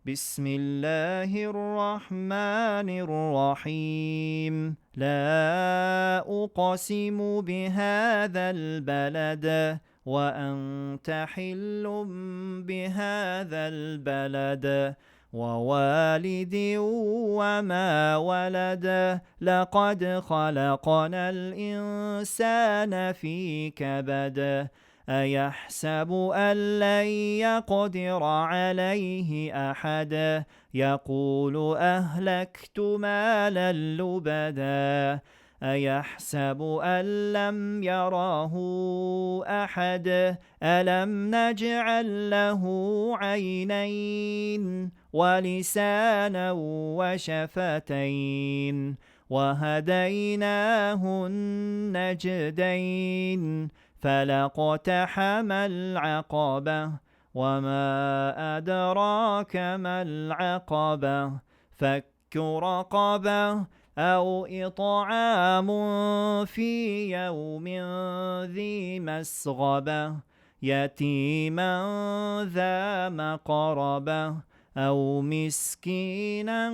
بسم الله الرحمن الرحيم. لا أقسم بهذا البلد وأنت حل بهذا البلد ووالد وما ولد لقد خلقنا الإنسان في كبد أيحسب أن لن يقدر عليه أحد يقول أهلكت مالا لبدا أيحسب أن لم يره أحد ألم نجعل له عينين ولسانا وشفتين وهديناه النجدين فلاقتحم العقبة وما أدراك ما العقبة فك رقبة أو إطعام في يوم ذي مسغبة يتيما ذا مقربة أو مسكينا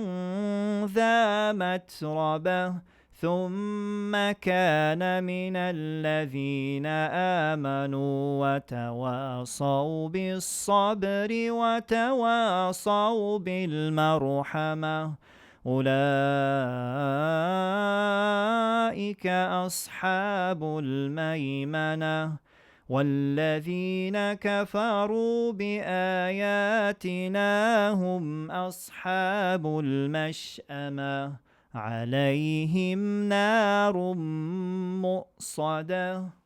ذا متربة ثم كان من الذين آمنوا وتواصوا بالصبر وتواصوا بالمرحمة أولئك أصحاب الميمنة والذين كفروا بآياتنا هم أصحاب المشأمة عليهم نار مؤصدة